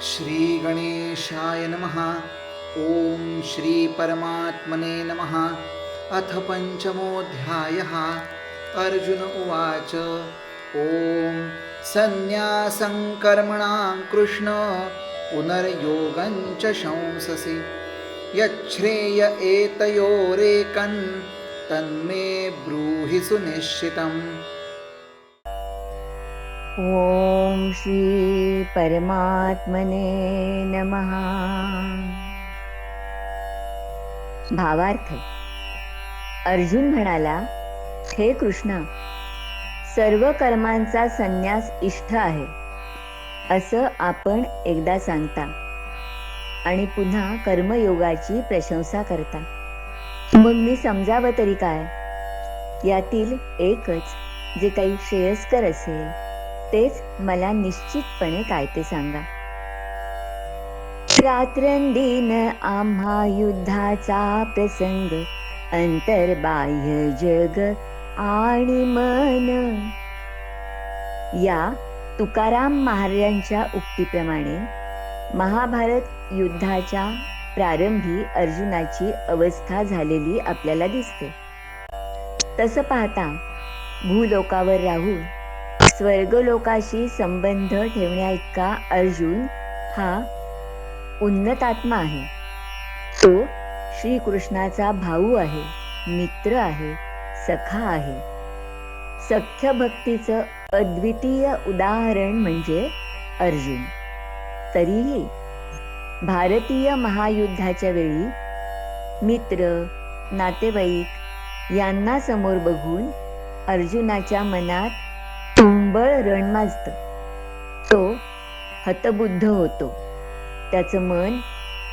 श्री गणेशाय नमः। ओम श्री परमात्मने नमः। अथ पंचमोऽध्यायः। अर्जुन उवाच ओम संन्यासं कर्मणां कृष्ण पुनर्योगं च शंससि यच्छ्रेय एतयोरेकं तन्मे ब्रूहि सुनिश्चितम्। ओम श्री परमात्मने नमः। भावार्थ. अर्जुन म्हणाला, हे कृष्णा, सर्व कर्मांचा संन्यास इष्ट आहे असं आपण एकदा सांगता आणि पुन्हा कर्मयोगाची प्रशंसा करता. मग मी समजावं तरी काय? यातील एकच जे काही श्रेयस्कर असेल तेच मला निश्चितपणे काय ते सांगा. रात्रंदिन आम्हा युद्धाचा प्रसंग, अंतर्बाह्य जग आणि मन. या तुकाराम महाराजांच्या उक्तीप्रमाणे महाभारत युद्धाच्या प्रारंभी अर्जुनाची अवस्था झालेली आपल्याला दिसते. तसं पाहता भूलोकावर राहून स्वर्गलोकाशी संबंध ठेवण्याइतका अर्जुन हा उन्नतात्मा आहे. तो श्रीकृष्णाचा भाऊ आहे, मित्र आहे, सखा आहे. सख्य भक्तीचं अद्वितीय उदाहरण म्हणजे अर्जुन. तरीही भारतीय महायुद्धाच्या वेळी मित्र, नातेवाईक यांना समोर बघून अर्जुनाच्या मनात तुंबळ रण माजतं. तो हतबुद्ध होतो. त्याचं मन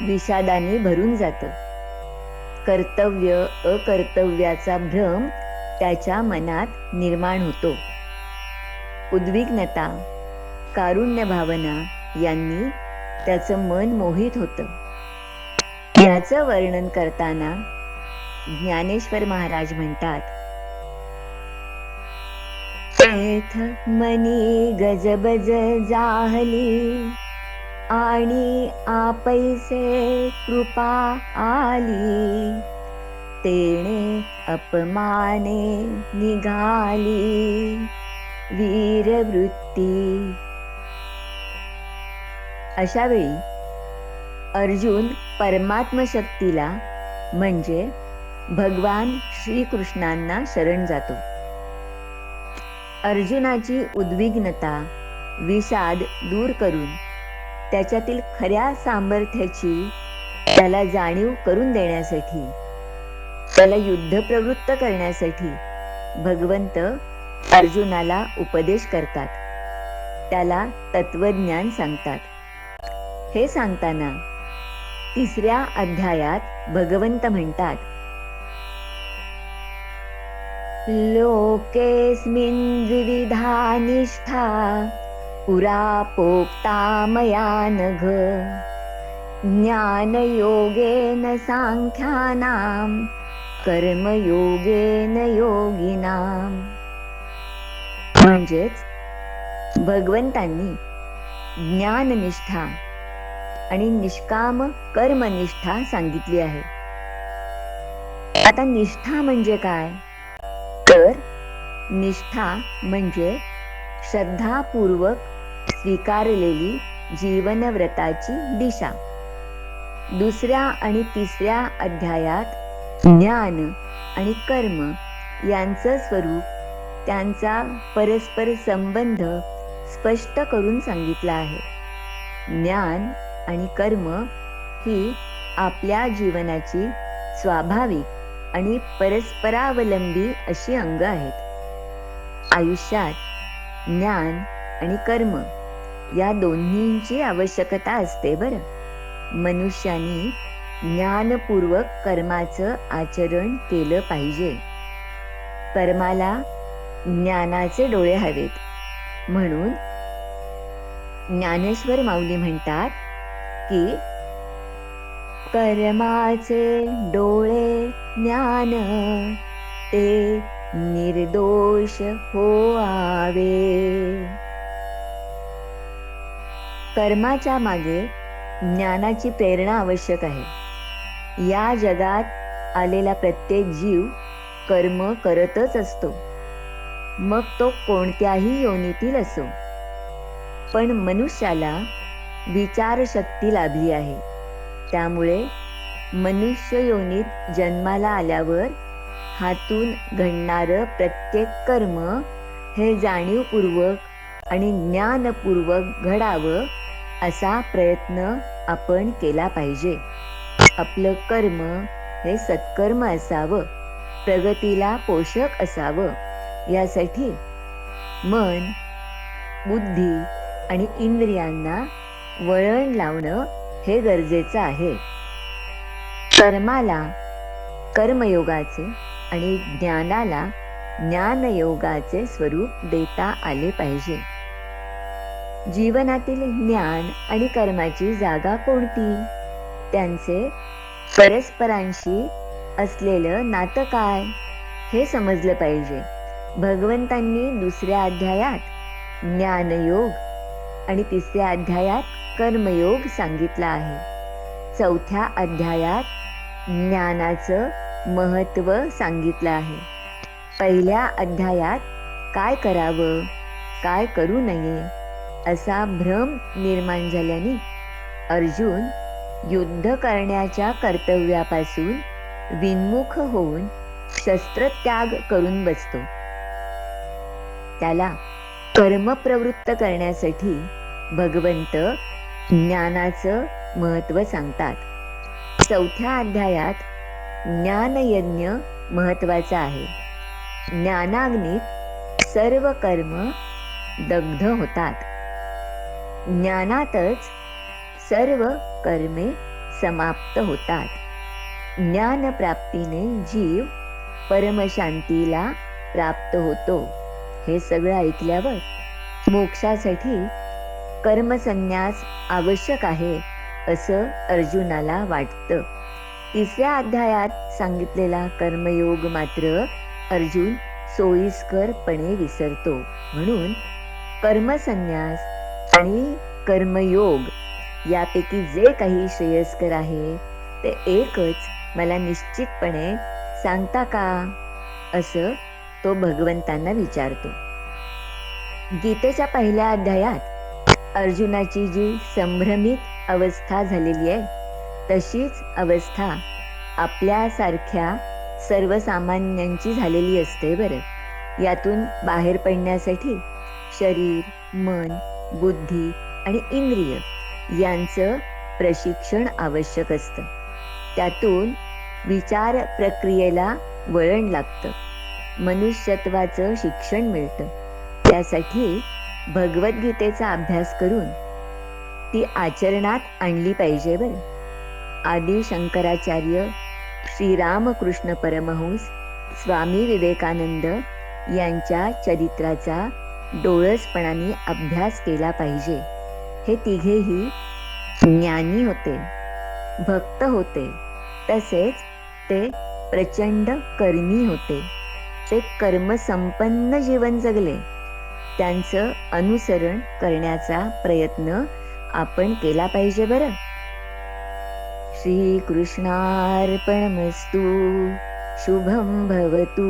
विषादाने भरून जातं. कर्तव्य अकर्तव्याचा भ्रम त्याच्या मनात निर्माण होतो. उद्विग्नता, कारुण्य भावना यांनी त्याचं मन मोहित होतं. याचं वर्णन करताना ज्ञानेश्वर महाराज म्हणतात, तेथ मनी गजबज जाहली आणि आपैसे कृपा आली, तेणे अपमाने निघाली वीरवृत्ती. अशा वेळी अर्जुन परमात्म शक्तीला म्हणजे भगवान श्रीकृष्णांना शरण जातो. अर्जुनाची उद्विग्नता, विषाद दूर करून त्याच्यातील खऱ्या सामर्थ्याची त्याला जाणीव करून देण्यासाठी, त्याला युद्धप्रवृत्त करण्यासाठी भगवंत अर्जुनाला उपदेश करतात. त्याला तत्वज्ञान सांगतात. हे सांगताना 3ऱ्या अध्यायात भगवंत म्हणतात, लोकेस्मिन् द्विविधा निष्ठा पुरा प्रोक्ता मया नघ, ज्ञानयोगेन सांख्यानां कर्मयोगेन योगिनां. म्हणजेच भगवंतांनी ज्ञाननिष्ठा आणि निष्काम कर्मनिष्ठा सांगितली आहे. आता निष्ठा म्हणजे काय? तर निष्ठा म्हणजे श्रद्धापूर्वक स्वीकारलेली जीवनव्रताची दिशा. 2ऱ्या आणि 3ऱ्या अध्यायात ज्ञान आणि कर्म यांचं स्वरूप, त्यांचा परस्पर संबंध स्पष्ट करून सांगितला आहे. ज्ञान आणि कर्म ही आपल्या जीवनाची स्वाभाविक आणि परस्परावलंबी अशी अंग आहेत. आयुष्यात ज्ञान आणि कर्म या दोन्हींची आवश्यकता असते बरं. मनुष्याने ज्ञानपूर्वक कर्माचं आचरण केलं पाहिजे. कर्माला ज्ञानाचे डोळे हवेत. म्हणून ज्ञानेश्वर माऊली म्हणतात की कर्माचे डोळे ज्ञान ते निर्दोष होआवे. कर्माच्या मागे ज्ञानाची प्रेरणा आवश्यक आहे. या जगात आलेला प्रत्येक जीव कर्म करतच असतो, मग तो कोणत्याही योनीतील असो. पण मनुष्याला विचारशक्ती लाभली आहे, त्यामुळे मनुष्य योनीत जन्माला आल्यावर हातून घडणारं प्रत्येक कर्म हे जाणीवपूर्वक आणि ज्ञानपूर्वक घडावं असा प्रयत्न आपण केला पाहिजे. आपलं कर्म हे सत्कर्म असावं, प्रगतीला पोषक असावं. यासाठी मन, बुद्धी आणि इंद्रियांना वळण लावणं हे गरजेचं आहे. कर्माला कर्मयोगाचे आणि ज्ञानाला ज्ञानयोगाचे स्वरूप देता आले पाहिजे. जीवनातील ज्ञान आणि कर्माची जागा कोणती? त्यांचे परस्परांशी असलेलं नातं काय हे समजलं पाहिजे. भगवंतांनी 2ऱ्या अध्यायात ज्ञानयोग आणि 3ऱ्या अध्यायात कर्मयोग सांगितला आहे. 4थ्या अध्यायात ज्ञानाचं महत्त्व सांगितलं आहे. 1ल्या अध्यायात काय करावं, काय करू नये असा भ्रम निर्माण झाल्याने अर्जुन युद्ध करण्याच्या कर्तव्यापासून विन्मुख होऊन शस्त्रत्याग करून बसतो. त्याला कर्मप्रवृत्त करण्यासाठी भगवंत ज्ञानाचं महत्त्व सांगतात. 4थ्या अध्यायात ज्ञानयज्ञ महत्त्वाचा आहे. ज्ञानाग्नीत सर्व कर्म दग्ध होतात. ज्ञानातच सर्व कर्मे समाप्त होतात. ज्ञानप्राप्तीने जीव परमशांतीला प्राप्त होतो. हे सगळं ऐकल्यावर मोक्षासाठी कर्मसन्यास आवश्यक आहे असं अर्जुनाला वाटतं. 3ऱ्या अध्यायात सांगितलेला कर्मयोग मात्र अर्जुन सोयीस्करपणे विसरतो. म्हणून कर्मसन्यास आणि कर्मयोग यापैकी जे काही श्रेयस्कर आहे ते एकच मला निश्चितपणे सांगता का, असं तो भगवंतांना विचारतो. गीतेच्या 1ल्या अध्यायात अर्जुनाची जी संभ्रमित अवस्था झालेली आहे तशीच अवस्था आपल्यासारख्या सर्वसामान्यांची झालेली असते बरं. यातून बाहेर पडण्यासाठी शरीर, मन, बुद्धी आणि इंद्रिय यांचं प्रशिक्षण आवश्यक असतं. त्यातून विचार प्रक्रियेला वळण लागतं, मनुष्यत्वाचं शिक्षण मिळतं. त्यासाठी भगवद्गीतेचा अभ्यास करून ती आचरणात आणली पाहिजे बरं. आदी शंकराचार्य, श्रीरामकृष्ण परमहंस, स्वामी विवेकानंद यांच्या चरित्राचा डोळसपणाने अभ्यास केला पाहिजे. हे तिघेही ज्ञानी होते, भक्त होते, तसेच ते प्रचंड कर्मी होते. ते कर्मसंपन्न जीवन जगले. त्यांचं अनुसरण करण्याचा प्रयत्न आपण केला पाहिजे बरं. श्रीकृष्णार्पणमस्तु. शुभं भवतु.